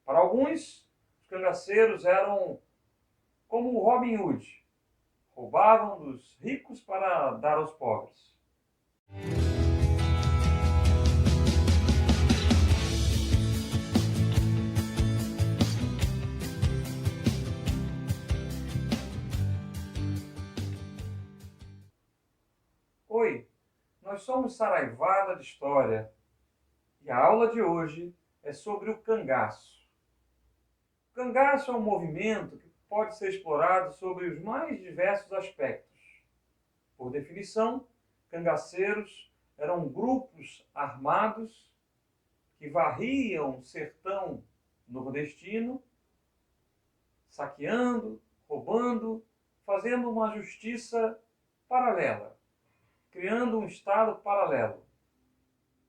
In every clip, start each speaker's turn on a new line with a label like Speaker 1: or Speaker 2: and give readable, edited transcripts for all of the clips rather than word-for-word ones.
Speaker 1: Para alguns, os cangaceiros eram como o Robin Hood, roubavam dos ricos para dar aos pobres. Oi, nós somos Saraivada de História e a aula de hoje é sobre o cangaço. O cangaço é um movimento que pode ser explorado sobre os mais diversos aspectos. Por definição, cangaceiros eram grupos armados que varriam o sertão nordestino, saqueando, roubando, fazendo uma justiça paralela, criando um Estado paralelo.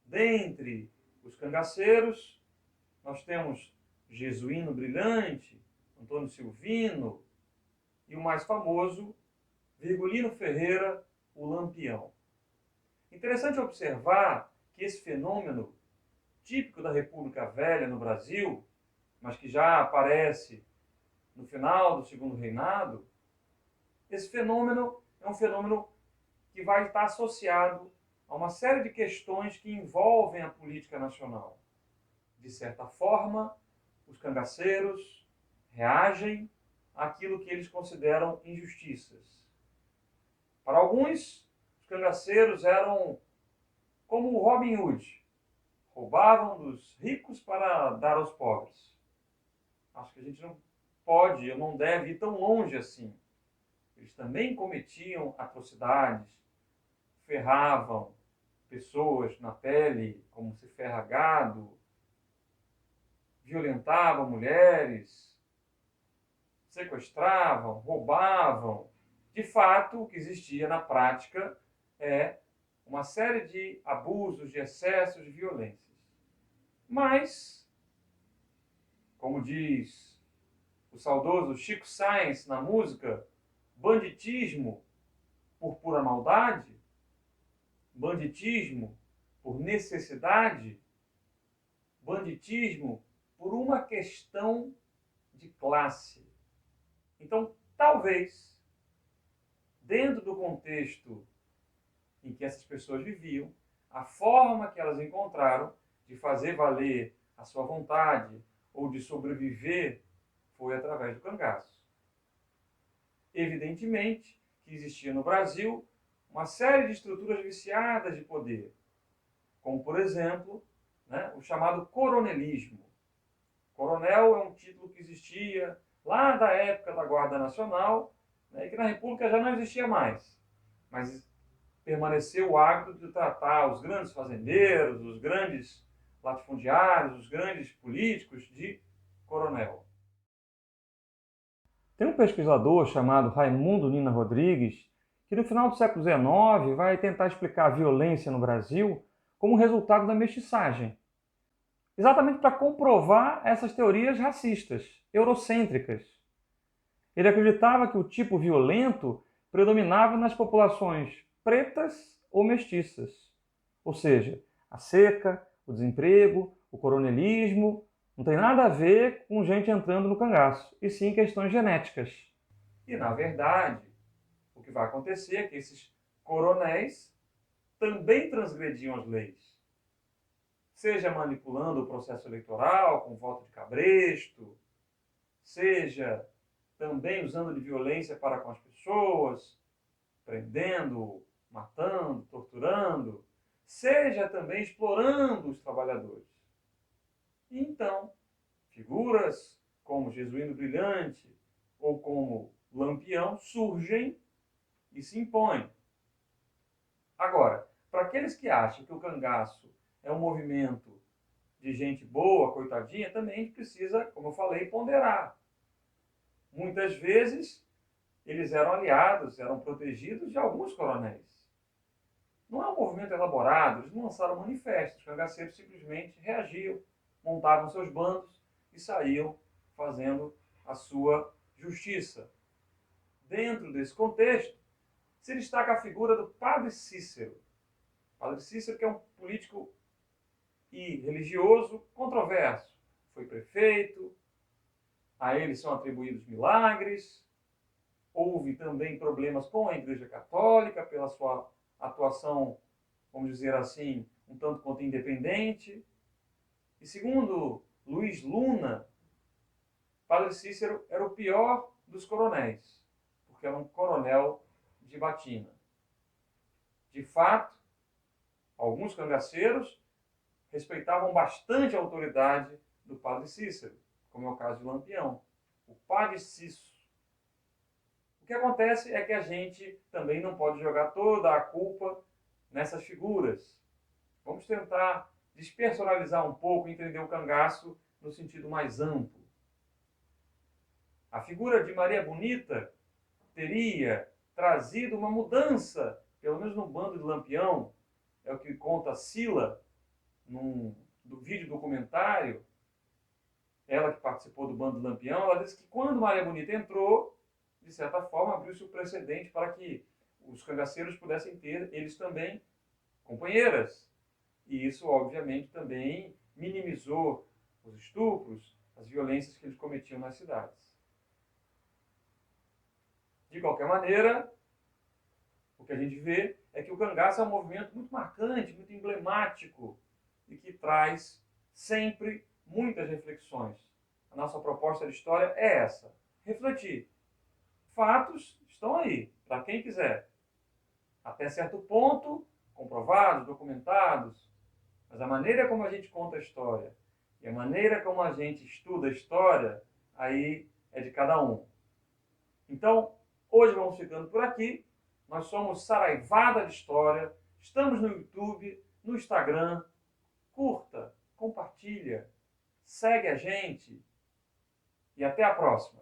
Speaker 1: Dentre os cangaceiros, nós temos Jesuíno Brilhante, Antônio Silvino e o mais famoso, Virgulino Ferreira, o Lampião. Interessante observar que esse fenômeno, típico da República Velha no Brasil, mas que já aparece no final do Segundo Reinado, esse fenômeno é um fenômeno que vai estar associado a uma série de questões que envolvem a política nacional. De certa forma, os cangaceiros reagem àquilo que eles consideram injustiças. Para alguns, os cangaceiros eram como o Robin Hood, roubavam dos ricos para dar aos pobres. Acho que a gente não pode ou não deve ir tão longe assim. Eles também cometiam atrocidades, ferravam pessoas na pele, como se ferra gado, violentavam mulheres, sequestravam, roubavam. De fato, o que existia na prática é uma série de abusos, de excessos, de violências. Mas, como diz o saudoso Chico Science na música, banditismo por pura maldade, banditismo por necessidade, banditismo por uma questão de classe. Então, talvez, dentro do contexto em que essas pessoas viviam, a forma que elas encontraram de fazer valer a sua vontade ou de sobreviver foi através do cangaço. Evidentemente que existia no Brasil uma série de estruturas viciadas de poder, como, por exemplo, o chamado coronelismo. Coronel é um título que existia lá da época da Guarda Nacional, e que na República já não existia mais, mas permaneceu o hábito de tratar os grandes fazendeiros, os grandes latifundiários, os grandes políticos de coronel. Tem um pesquisador chamado Raimundo Nina Rodrigues que no final do século XIX vai tentar explicar a violência no Brasil como resultado da mestiçagem. Exatamente para comprovar essas teorias racistas, eurocêntricas. Ele acreditava que o tipo violento predominava nas populações pretas ou mestiças. Ou seja, a seca, o desemprego, o coronelismo, não tem nada a ver com gente entrando no cangaço, e sim questões genéticas. E, na verdade, o que vai acontecer é que esses coronéis também transgrediam as leis. Seja manipulando o processo eleitoral com voto de cabresto, seja também usando de violência para com as pessoas, prendendo, matando, torturando, seja também explorando os trabalhadores. E então, figuras como Jesuíno Brilhante ou como Lampião surgem e se impõem. Agora, para aqueles que acham que o cangaço é um movimento de gente boa, coitadinha, também a gente precisa, como eu falei, ponderar. Muitas vezes, eles eram aliados, eram protegidos de alguns coronéis. Não é um movimento elaborado, eles não lançaram manifestos, os cangaceiros simplesmente reagiam, montavam seus bandos e saíam fazendo a sua justiça. Dentro desse contexto, se destaca a figura do Padre Cícero. Padre Cícero, que é um político e religioso controverso. Foi prefeito, A eles são atribuídos milagres. Houve também problemas com a Igreja Católica pela sua atuação, vamos dizer assim, um tanto quanto independente. E segundo Luiz Luna, Padre Cícero era o pior dos coronéis, porque era um coronel de batina. De fato, alguns cangaceiros respeitavam bastante a autoridade do Padre Cícero, como é o caso de Lampião, o Padre Cício. O que acontece é que a gente também não pode jogar toda a culpa nessas figuras. Vamos tentar despersonalizar um pouco e entender o cangaço no sentido mais amplo. A figura de Maria Bonita teria trazido uma mudança, pelo menos no bando de Lampião, é o que conta Sila, do vídeo documentário, ela que participou do bando de Lampião, ela disse que quando Maria Bonita entrou, de certa forma, abriu-se o precedente para que os cangaceiros pudessem ter, eles também, companheiras. E isso, obviamente, também minimizou os estupros, as violências que eles cometiam nas cidades. De qualquer maneira, o que a gente vê é que o cangaço é um movimento muito marcante, muito emblemático e que traz sempre muitas reflexões. A nossa proposta de história é essa: refletir. Fatos estão aí, para quem quiser. Até certo ponto, comprovados, documentados. Mas a maneira como a gente conta a história e a maneira como a gente estuda a história, aí é de cada um. Então, hoje vamos ficando por aqui. Nós somos Saraivada de História. Estamos no YouTube, no Instagram. Curta, compartilha, segue a gente e até a próxima.